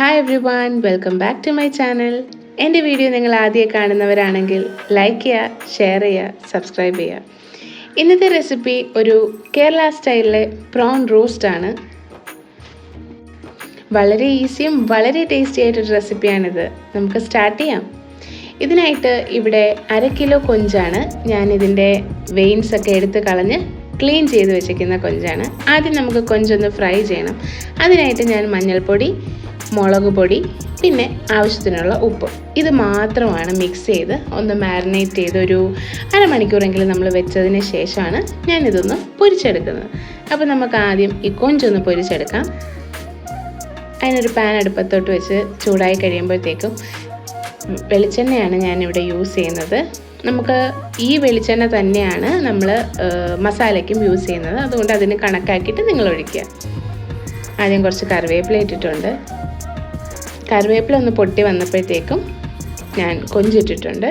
Hi everyone, welcome back to my channel. എൻ്റെ video നിങ്ങൾ ആദ്യം കാണുന്നവരാണെങ്കിൽ ലൈക്ക് ചെയ്യുക, ഷെയർ ചെയ്യുക, സബ്സ്ക്രൈബ് ചെയ്യുക. ഇന്നത്തെ റെസിപ്പി ഒരു കേരള സ്റ്റൈലിലെ പ്രോൺ റോസ്റ്റാണ്. വളരെ ഈസിയും വളരെ ടേസ്റ്റി ആയിട്ടൊരു റെസിപ്പിയാണിത്. നമുക്ക് സ്റ്റാർട്ട് ചെയ്യാം. ഇതിനായിട്ട് ഇവിടെ 1/2 കിലോ കൊഞ്ചാണ്. ഞാനിതിൻ്റെ വെയിൻസൊക്കെ എടുത്ത് കളഞ്ഞ് ക്ലീൻ ചെയ്ത് വെച്ചിരിക്കുന്ന കൊഞ്ചാണ്. ആദ്യം നമുക്ക് കൊഞ്ചൊന്ന് ഫ്രൈ ചെയ്യണം. അതിനായിട്ട് ഞാൻ മഞ്ഞൾപ്പൊടി, മുളക് പൊടി, പിന്നെ ആവശ്യത്തിനുള്ള ഉപ്പ്, ഇത് മാത്രമാണ് മിക്സ് ചെയ്ത് ഒന്ന് മാരിനേറ്റ് ചെയ്ത് ഒരു അരമണിക്കൂറെങ്കിലും നമ്മൾ വെച്ചതിന് ശേഷമാണ് ഞാനിതൊന്ന് പൊരിച്ചെടുക്കുന്നത്. അപ്പോൾ നമുക്ക് ആദ്യം ഈ കൊഞ്ചൊന്ന് പൊരിച്ചെടുക്കാം. അതിനൊരു പാൻ അടുപ്പത്തോട്ട് വെച്ച് ചൂടായി കഴിയുമ്പോഴത്തേക്കും വെളിച്ചെണ്ണയാണ് ഞാനിവിടെ യൂസ് ചെയ്യുന്നത്. നമുക്ക് ഈ വെളിച്ചെണ്ണ തന്നെയാണ് നമ്മൾ മസാലയ്ക്കും യൂസ് ചെയ്യുന്നത്. അതുകൊണ്ട് അതിന് കണക്കാക്കിയിട്ട് നിങ്ങൾ ഒഴിക്കുക. ആദ്യം കുറച്ച് കറിവേപ്പില ഇട്ടിട്ടുണ്ട്. കറിവേപ്പില ഒന്ന് പൊട്ടി വന്നപ്പോഴത്തേക്കും ഞാൻ കൊഞ്ചിട്ടിട്ടുണ്ട്.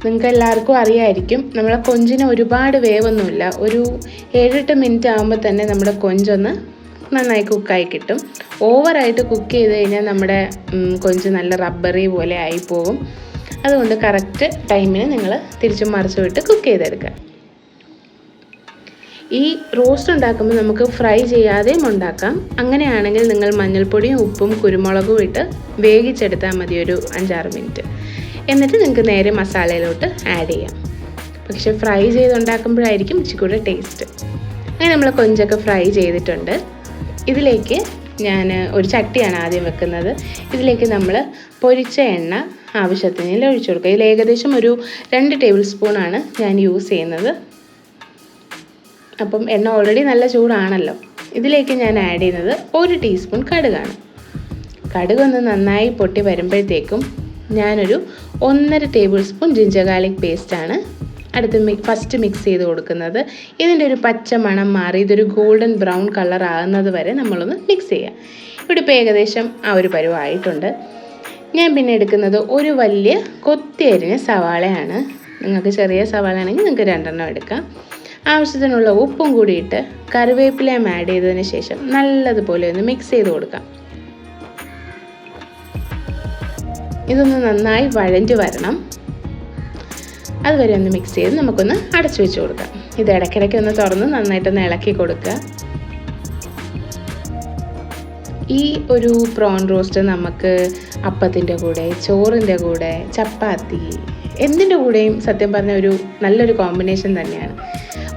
നിങ്ങൾക്ക് എല്ലാവർക്കും അറിയാമായിരിക്കും, നമ്മളെ കൊഞ്ചിന് ഒരുപാട് വേവൊന്നുമില്ല. ഒരു 7-8 മിനിറ്റ് ആകുമ്പോൾ തന്നെ നമ്മുടെ കൊഞ്ചൊന്ന് നന്നായി കുക്കായി കിട്ടും. ഓവറായിട്ട് കുക്ക് ചെയ്ത് കഴിഞ്ഞാൽ നമ്മുടെ കൊഞ്ച് നല്ല റബ്ബറി പോലെ ആയിപ്പോകും. അതുകൊണ്ട് കറക്റ്റ് ടൈമിന് നിങ്ങൾ തിരിച്ചും മറിച്ചും ഇട്ട് കുക്ക് ചെയ്തെടുക്കുക. ഈ റോസ്റ്റ് ഉണ്ടാക്കുമ്പോൾ നമുക്ക് ഫ്രൈ ചെയ്യാതെയും ഉണ്ടാക്കാം. അങ്ങനെയാണെങ്കിൽ നിങ്ങൾ മഞ്ഞൾപ്പൊടിയും ഉപ്പും കുരുമുളകും ഇട്ട് വേവിച്ചെടുത്താൽ മതി ഒരു 5-6 മിനിറ്റ്. എന്നിട്ട് നിങ്ങൾക്ക് നേരെ മസാലയിലോട്ട് ആഡ് ചെയ്യാം. പക്ഷെ ഫ്രൈ ചെയ്തുണ്ടാക്കുമ്പോഴായിരിക്കും ഇച്ചിരി കൂടെ ടേസ്റ്റ്. അങ്ങനെ നമ്മൾ കൊഞ്ചൊക്കെ ഫ്രൈ ചെയ്തിട്ടുണ്ട്. ഇതിലേക്ക് ഞാൻ ഒരു ചട്ടിയാണ് ആദ്യം വെക്കുന്നത്. ഇതിലേക്ക് നമ്മൾ പൊരിച്ച എണ്ണ ആവശ്യത്തിന് ഒഴിച്ചു കൊടുക്കുക. ഇതിൽ ഏകദേശം ഒരു 2 ടേബിൾ സ്പൂണാണ് ഞാൻ യൂസ് ചെയ്യുന്നത്. അപ്പം എണ്ണ ഓൾറെഡി നല്ല ചൂടാണല്ലോ. ഇതിലേക്ക് ഞാൻ ആഡ് ചെയ്യുന്നത് 1 ടീസ്പൂൺ കടുകാണ്. കടുകൊന്ന് നന്നായി പൊട്ടി വരുമ്പോഴത്തേക്കും ഞാനൊരു 1.5 ടേബിൾ സ്പൂൺ ജിഞ്ചർ ഗാർലിക് പേസ്റ്റാണ് ഫസ്റ്റ് മിക്സ് ചെയ്ത് കൊടുക്കുന്നത്. ഇതിൻ്റെ ഒരു പച്ച മണം മാറി ഇതൊരു ഗോൾഡൻ ബ്രൗൺ കളർ ആകുന്നത് വരെ നമ്മളൊന്ന് മിക്സ് ചെയ്യുക. ഇവിടെ ഇപ്പോൾ ഏകദേശം ആ ഒരു പരുവായിട്ടുണ്ട്. ഞാൻ പിന്നെ എടുക്കുന്നത് ഒരു വലിയ കൊത്തി അരിഞ്ഞ സവാളയാണ്. നിങ്ങൾക്ക് ചെറിയ സവാള ആണെങ്കിൽ നിങ്ങൾക്ക് 2 എടുക്കാം. ആവശ്യത്തിനുള്ള ഉപ്പും കൂടിയിട്ട് കറിവേപ്പിലയും ആഡ് ചെയ്തതിന് ശേഷം നല്ലതുപോലെ ഒന്ന് മിക്സ് ചെയ്ത് കൊടുക്കാം. ഇതൊന്ന് നന്നായി വഴഞ്ഞു വരണം. അതുവരെ ഒന്ന് മിക്സ് ചെയ്ത് നമുക്കൊന്ന് അടച്ചു വെച്ച് കൊടുക്കാം. ഇത് ഇടയ്ക്കിടയ്ക്ക് ഒന്ന് തുറന്ന് നന്നായിട്ടൊന്ന് ഇളക്കി കൊടുക്കുക. ഈ ഒരു പ്രോൺ റോസ്റ്റ് നമുക്ക് അപ്പത്തിൻ്റെ കൂടെ, ചോറിൻ്റെ കൂടെ, ചപ്പാത്തി എന്തിൻ്റെ കൂടെയും സത്യം പറഞ്ഞ ഒരു നല്ലൊരു കോമ്പിനേഷൻ തന്നെയാണ്.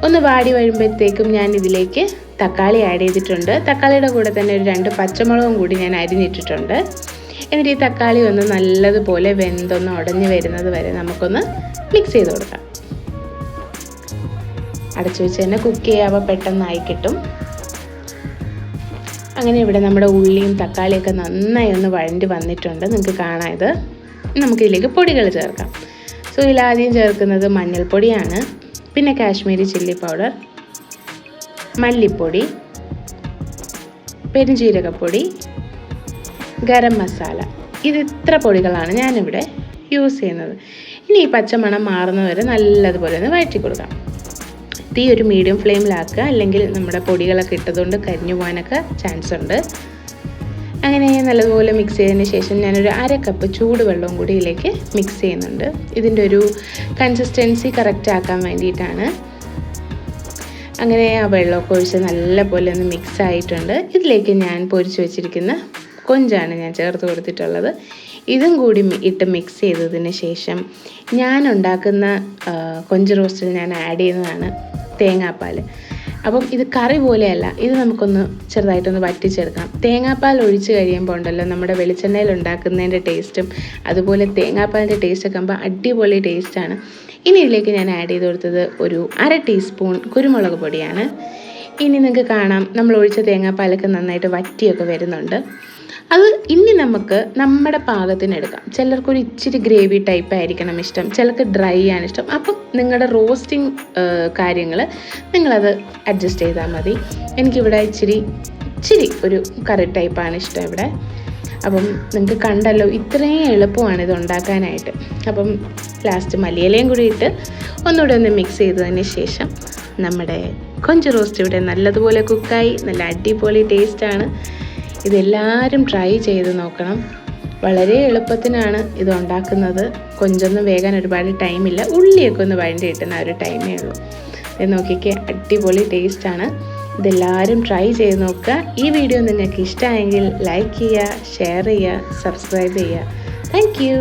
ഒന്ന് വാടി വരുമ്പോഴത്തേക്കും ഞാൻ ഇതിലേക്ക് തക്കാളി ആഡ് ചെയ്തിട്ടുണ്ട്. തക്കാളിയുടെ കൂടെ തന്നെ ഒരു 2 പച്ചമുളകും കൂടി ഞാൻ അരിഞ്ഞിട്ടിട്ടുണ്ട്. എന്നിട്ട് ഈ തക്കാളി ഒന്ന് നല്ലതുപോലെ വെന്തൊന്ന് ഉടഞ്ഞു വരുന്നത് വരെ നമുക്കൊന്ന് മിക്സ് ചെയ്ത് കൊടുക്കാം. അടച്ചു വെച്ച് തന്നെ കുക്ക് ചെയ്യാവുമ്പോൾ പെട്ടെന്നായി കിട്ടും. അങ്ങനെ ഇവിടെ നമ്മുടെ ഉള്ളിയും തക്കാളിയൊക്കെ നന്നായി ഒന്ന് വഴണ്ടി വന്നിട്ടുണ്ട്. നിങ്ങൾക്ക് കാണാം. ഇത് നമുക്കിതിലേക്ക് പൊടികൾ ചേർക്കാം. സോ ഇതിലാദ്യം ചേർക്കുന്നത് മഞ്ഞൾപ്പൊടിയാണ്, പിന്നെ കാശ്മീരി ചില്ലി പൗഡർ, മല്ലിപ്പൊടി, പെരുംജീരകപ്പൊടി, ഗരം മസാല. ഇത് ഇത്ര പൊടികളാണ് ഞാനിവിടെ യൂസ് ചെയ്യുന്നത്. ഇനി ഈ പച്ചമണം മാറുന്നവരെ നല്ലതുപോലെ ഒന്ന് വഴറ്റി കൊടുക്കാം. തീ ഒരു മീഡിയം ഫ്ലെയിമിലാക്കുക, അല്ലെങ്കിൽ നമ്മുടെ പൊടികളൊക്കെ ഇട്ടതുകൊണ്ട് കരിഞ്ഞു പോകാനൊക്കെ ചാൻസ് ഉണ്ട്. അങ്ങനെ നല്ലതുപോലെ മിക്സ് ചെയ്തതിന് ശേഷം ഞാനൊരു 1/2 കപ്പ് ചൂടുവെള്ളവും കൂടി ഇതിലേക്ക് മിക്സ് ചെയ്യുന്നുണ്ട്. ഇതിൻ്റെ ഒരു കൺസിസ്റ്റൻസി കറക്റ്റ് ആക്കാൻ വേണ്ടിയിട്ടാണ്. അങ്ങനെ ആ വെള്ളമൊക്കെ ഒഴിച്ച് നല്ലപോലെ ഒന്ന് മിക്സ് ആയിട്ടുണ്ട്. ഇതിലേക്ക് ഞാൻ പൊരിച്ച് വെച്ചിരിക്കുന്ന കൊഞ്ചാണ് ഞാൻ ചേർത്ത് കൊടുത്തിട്ടുള്ളത്. ഇതും കൂടി ഇട്ട് മിക്സ് ചെയ്തതിന് ശേഷം ഞാൻ ഉണ്ടാക്കുന്ന കൊഞ്ച് റോസ്റ്റിൽ ഞാൻ ആഡ് ചെയ്യുന്നതാണ് തേങ്ങാപ്പാൽ. അപ്പം ഇത് കറി പോലെയല്ല, ഇത് നമുക്കൊന്ന് ചെറുതായിട്ടൊന്ന് വറ്റിച്ചെടുക്കാം. തേങ്ങാപ്പാൽ ഒഴിച്ച് കഴിയുമ്പോൾ ഉണ്ടല്ലോ നമ്മുടെ വെളിച്ചെണ്ണയിൽ ഉണ്ടാക്കുന്നതിൻ്റെ ടേസ്റ്റും അതുപോലെ തേങ്ങാപ്പാലിൻ്റെ ടേസ്റ്റൊക്കെ ആകുമ്പോൾ അടിപൊളി ടേസ്റ്റാണ്. ഇനി ഇതിലേക്ക് ഞാൻ ആഡ് ചെയ്ത് കൊടുത്തത് ഒരു 1/2 ടീസ്പൂൺ കുരുമുളക് പൊടിയാണ്. ഇനി നിങ്ങൾക്ക് കാണാം നമ്മൾ ഒഴിച്ച തേങ്ങാപ്പാലൊക്കെ നന്നായിട്ട് വറ്റിയൊക്കെ വരുന്നുണ്ട്. അത് ഇനി നമുക്ക് നമ്മുടെ പാകത്തിന് എടുക്കാം. ചിലർക്കൊരു ഇച്ചിരി ഗ്രേവി ടൈപ്പ് ആയിരിക്കണം ഇഷ്ടം, ചിലർക്ക് ഡ്രൈ ആണ് ഇഷ്ടം. അപ്പം നിങ്ങളുടെ റോസ്റ്റിംഗ് കാര്യങ്ങൾ നിങ്ങളത് അഡ്ജസ്റ്റ് ചെയ്താൽ മതി. എനിക്കിവിടെ ഇച്ചിരി ഒരു കറി ടൈപ്പാണ് ഇഷ്ടം ഇവിടെ. അപ്പം നിങ്ങൾക്ക് കണ്ടല്ലോ, ഇത്രയും എളുപ്പമാണ് ഇത് ഉണ്ടാക്കാനായിട്ട്. അപ്പം ലാസ്റ്റ് മല്ലിയിലയും കൂടി ഇട്ട് ഒന്നുകൂടെ ഒന്ന് മിക്സ് ചെയ്തതിന് ശേഷം നമ്മുടെ കൊഞ്ച് റോസ്റ്റ് ഇവിടെ നല്ലതുപോലെ കുക്കായി നല്ല അടിപൊളി ടേസ്റ്റാണ്. ഇതെല്ലാവരും ട്രൈ ചെയ്ത് നോക്കണം. വളരെ എളുപ്പത്തിനാണ് ഇത് ഉണ്ടാക്കുന്നത്. കൊഞ്ചൊന്നും വേകാൻ ഒരുപാട് ടൈമില്ല. ഉള്ളിയൊക്കെ ഒന്ന് വഴണ്ടി കിട്ടുന്ന ഒരു ടൈമേ ഉള്ളൂ. ഇത് നോക്കിക്കേ, അടിപൊളി ടേസ്റ്റാണ്. ഇതെല്ലാവരും ട്രൈ ചെയ്ത് നോക്കുക. ഈ വീഡിയോ നിങ്ങൾക്ക് ഇഷ്ടമായെങ്കിൽ ലൈക്ക് ചെയ്യുക, ഷെയർ ചെയ്യുക, സബ്സ്ക്രൈബ് ചെയ്യുക. Thank you.